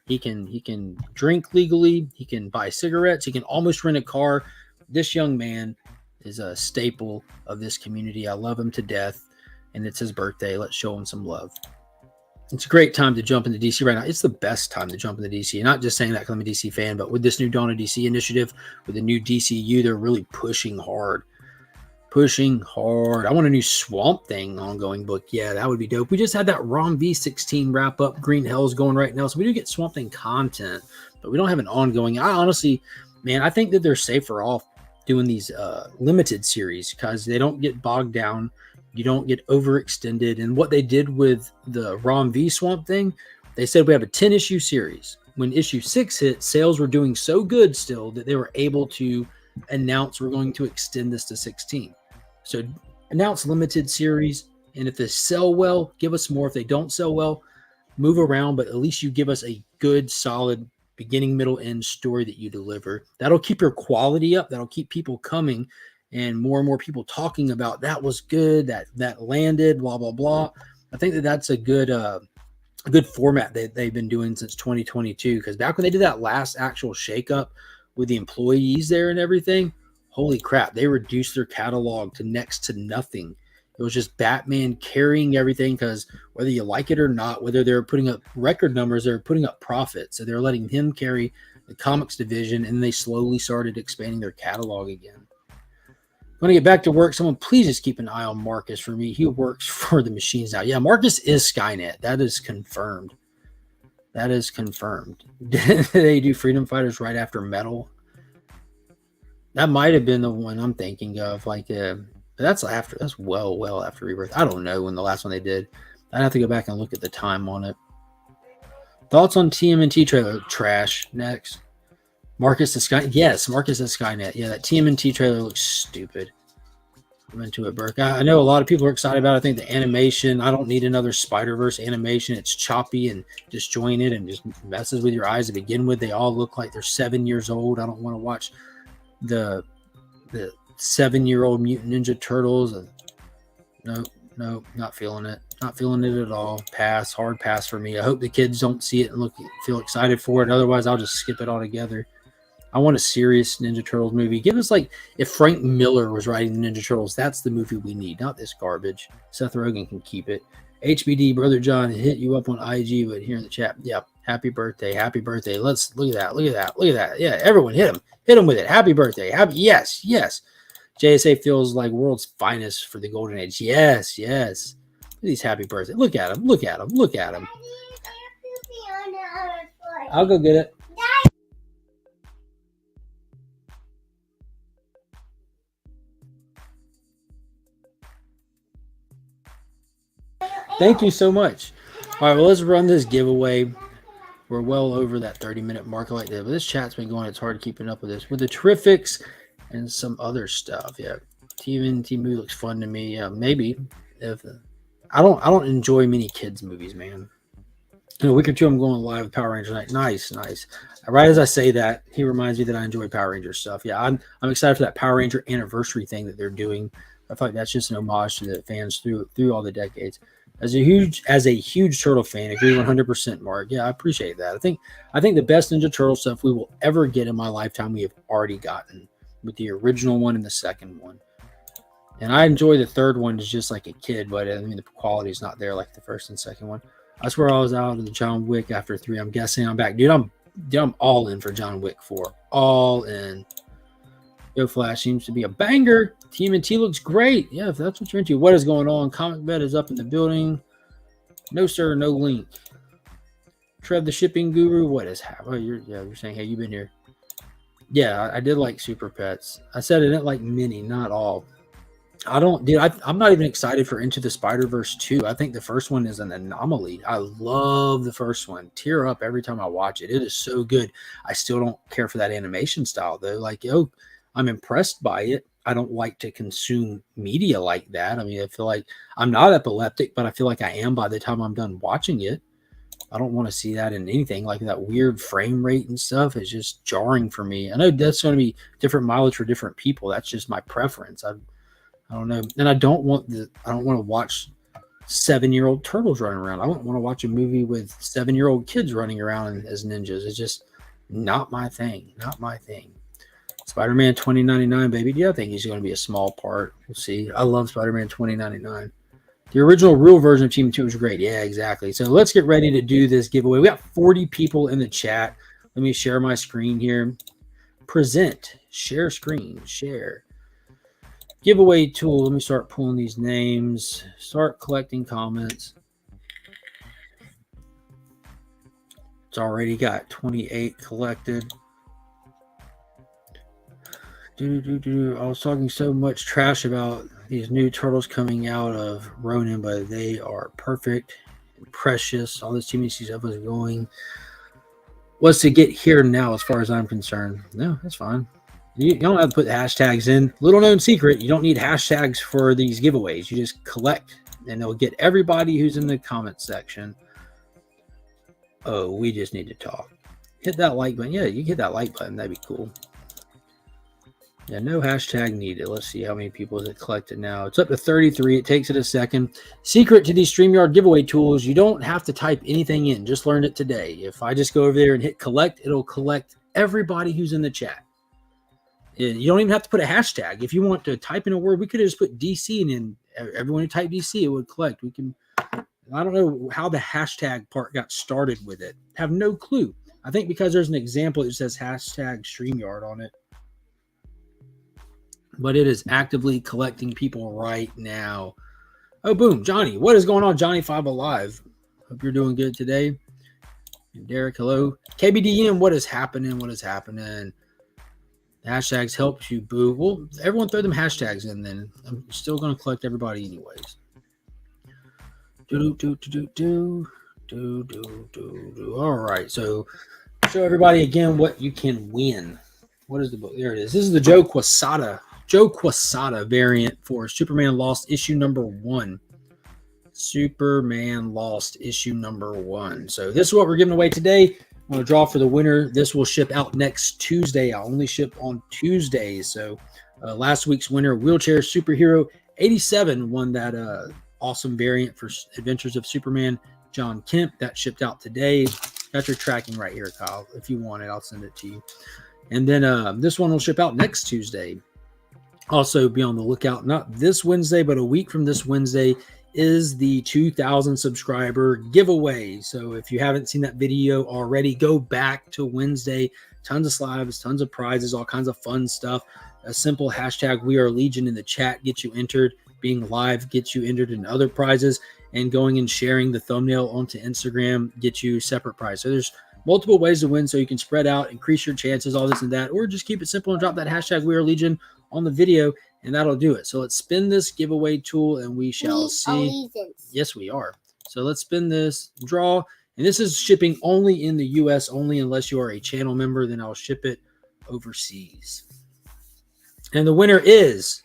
He can drink legally. He can buy cigarettes. He can almost rent a car. This young man is a staple of this community. I love him to death, and it's his birthday. Let's show him some love. It's a great time to jump into DC right now. It's the best time to jump into DC. And not just saying that because I'm a DC fan, but with this new Dawn of DC initiative, with the new DCU, they're really pushing hard. I want a new Swamp Thing ongoing book. Yeah, that would be dope. We just had that ROM V16 wrap up. Green Hell's going right now. So we do get Swamp Thing content, but we don't have an ongoing. I honestly, man, I think that they're safer off doing these limited series because they don't get bogged down. You don't get overextended. And what they did with the ROM V Swamp Thing, they said we have a 10-issue series. When issue 6 hit, sales were doing so good still that they were able to announce we're going to extend this to 16. So announce limited series, and if they sell well, give us more. If they don't sell well, move around, but at least you give us a good, solid beginning, middle, end story that you deliver. That'll keep your quality up. That'll keep people coming and more people talking about that was good, that landed, blah, blah, blah. I think that's a good format that they've been doing since 2022, because back when they did that last actual shakeup with the employees there and everything, holy crap, they reduced their catalog to next to nothing. It was just Batman carrying everything because whether you like it or not, whether they're putting up record numbers, they're putting up profit. So they're letting him carry the comics division, and they slowly started expanding their catalog again. When I get back to work, someone please just keep an eye on Marcus for me. He works for the machines now. Yeah, Marcus is Skynet. That is confirmed. Did they do Freedom Fighters right after Metal? That might have been the one I'm thinking of. That's well after Rebirth. I don't know when the last one they did. I'd have to go back and look at the time on it. Thoughts on TMNT trailer? Trash. Next. Marcus is Skynet. Yes, Marcus is Skynet. Yeah, that TMNT trailer looks stupid. I'm into it, Burke. I know a lot of people are excited about it. I think the animation, I don't need another Spider-Verse animation. It's choppy and disjointed and just messes with your eyes to begin with. They all look like they're 7 years old. I don't want to watch the 7-year-old Mutant Ninja Turtles. No, not feeling it. Not feeling it at all. Pass, hard pass for me. I hope the kids don't see it and feel excited for it. Otherwise, I'll just skip it altogether. I want a serious Ninja Turtles movie. Give us if Frank Miller was writing the Ninja Turtles, that's the movie we need, not this garbage. Seth Rogen can keep it. HBD, Brother John, hit you up on IG, but here in the chat. Yep. Happy birthday. Let's look at that. Yeah, everyone hit him with it. Happy birthday. Yes. JSA feels like world's finest for the golden age. Yes. Look at these happy birthdays. Look at him. I'll go get it. Thank you so much. All right, well, let's run this giveaway. We're well over that 30-minute mark like that, but this chat's been going. It's hard keeping up with this. With the Terrifics and some other stuff. Yeah, TV movie looks fun to me. Yeah, maybe if I don't enjoy many kids movies, man. In a week or two, I'm going live with Power Rangers night. Nice, nice. Right as I say that, he reminds me that I enjoy Power Ranger stuff. Yeah, I'm excited for that Power Ranger anniversary thing that they're doing. I feel like that's just an homage to the fans through all the decades. As a huge turtle fan, agree 100%, Mark. Yeah, I appreciate that. I think the best Ninja Turtle stuff we will ever get in my lifetime we have already gotten with the original one and the second one. And I enjoy the third one as just like a kid, but I mean the quality is not there like the first and second one. I swear I was out of the John Wick after 3. I'm guessing I'm back. Dude, I'm all in for John Wick 4. All in. Yo Flash seems to be a banger. TMNT looks great. Yeah, if that's what you're into. What is going on? Comic Vet is up in the building. No, sir. No link. Trev the shipping guru. What is happening? You're saying, hey, you've been here. Yeah, I did like Super Pets. I said I didn't like many, not all. I'm not even excited for Into the Spider-Verse 2. I think the first one is an anomaly. I love the first one. Tear up every time I watch it. It is so good. I still don't care for that animation style, though. Like, I'm impressed by it. I don't like to consume media like that. I mean, I feel like I'm not epileptic, but I feel like I am by the time I'm done watching it. I don't want to see that in anything like that weird frame rate and stuff. It's just jarring for me. I know that's going to be different mileage for different people. That's just my preference. I don't know. And I don't want to watch 7-year-old turtles running around. I don't want to watch a movie with 7-year-old kids running around as ninjas. It's just not my thing. Not my thing. Spider-Man 2099, baby. Yeah, I think he's going to be a small part. We'll see. I love Spider-Man 2099. The original real version of Team 2 was great. Yeah, exactly. So let's get ready to do this giveaway. We got 40 people in the chat. Let me share my screen here. Present. Share screen. Share. Giveaway tool. Let me start pulling these names. Start collecting comments. It's already got 28 collected. I was talking so much trash about these new turtles coming out of Ronin, but they are perfect and precious. All this TV stuff is going. What's to get here now as far as I'm concerned? No, that's fine. You don't have to put hashtags in. Little known secret, you don't need hashtags for these giveaways. You just collect, and they'll get everybody who's in the comment section. Oh, we just need to talk. Hit that like button. Yeah, you can hit that like button. That'd be cool. Yeah, no hashtag needed. Let's see how many people is it collected now. It's up to 33. It takes it a second. Secret to these StreamYard giveaway tools, you don't have to type anything in. Just learned it today. If I just go over there and hit collect, it'll collect everybody who's in the chat. You don't even have to put a hashtag. If you want to type in a word, we could have just put DC and then everyone who typed DC, it would collect. I don't know how the hashtag part got started with it. Have no clue. I think because there's an example that says hashtag StreamYard on it. But it is actively collecting people right now. Oh, boom. Johnny. What is going on, Johnny 5 Alive? Hope you're doing good today. And Derek, hello. KBDM, what is happening? What is happening? Hashtags helps you, boo. Well, everyone throw them hashtags in then. I'm still going to collect everybody anyways. All right. So show everybody again what you can win. What is the book? There it is. This is the Joe Quesada variant for Superman Lost issue number 1. Superman Lost issue number 1. So this is what we're giving away today. I'm going to draw for the winner. This will ship out next Tuesday. I only ship on Tuesdays. So last week's winner, Wheelchair Superhero 87, won that awesome variant for Adventures of Superman, John Kemp. That shipped out today. Got your tracking right here, Kyle. If you want it, I'll send it to you. And then this one will ship out next Tuesday. Also, be on the lookout, not this Wednesday, but a week from this Wednesday is the 2,000 subscriber giveaway. So if you haven't seen that video already, go back to Wednesday. Tons of slides, tons of prizes, all kinds of fun stuff. A simple hashtag We Are Legion in the chat gets you entered. Being live gets you entered in other prizes. And going and sharing the thumbnail onto Instagram gets you separate prizes. So there's multiple ways to win, so you can spread out, increase your chances, all this and that, or just keep it simple and drop that hashtag We Are Legion on the video, and that'll do it. So let's spin this giveaway tool, and we shall see. Yes, we are. So let's spin this, draw. And this is shipping only in the US only, unless you are a channel member, then I'll ship it overseas. And the winner is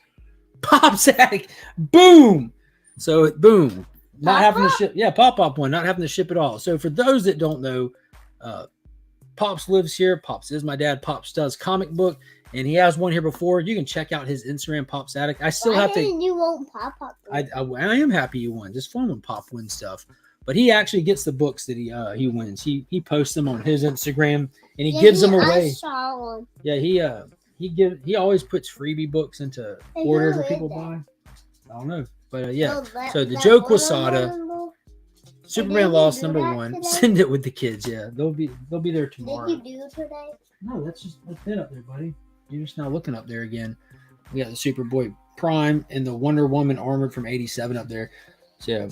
Pop Sack. Boom. So boom. Not having to ship. Yeah, Pop one, not having to ship at all. So for those that don't know, Pops lives here. Pops is my dad. Pops does comic book, and he has one here before. You can check out his Instagram, Pops Attic. I still have to. You won't Pop. I am happy you won. Just fun when Pop wins stuff. But he actually gets the books that he wins. He posts them on his Instagram, and he gives them away. I saw one. Yeah, he always puts freebie books into orders that people buy. I don't know, but yeah. So the Joe Quesada, Superman Lost #1. Send it with the kids. Yeah, they'll be there tomorrow. Did you do today? No, that's it up there, buddy. You're just now looking up there again. We got the Superboy Prime and the Wonder Woman Armored from '87 up there. So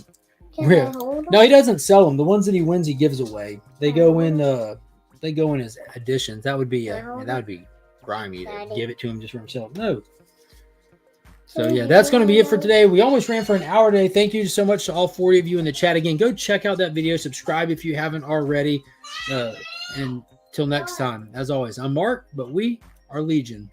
yeah. No, he doesn't sell them. The ones that he wins, he gives away. They go in his editions. That would be grimy to give it to him just for himself. No. So yeah, that's going to be it for today. We almost ran for an hour today. Thank you so much to all 40 of you in the chat. Again, go check out that video. Subscribe if you haven't already. And till next time, as always, I'm Mark, but we are Legion.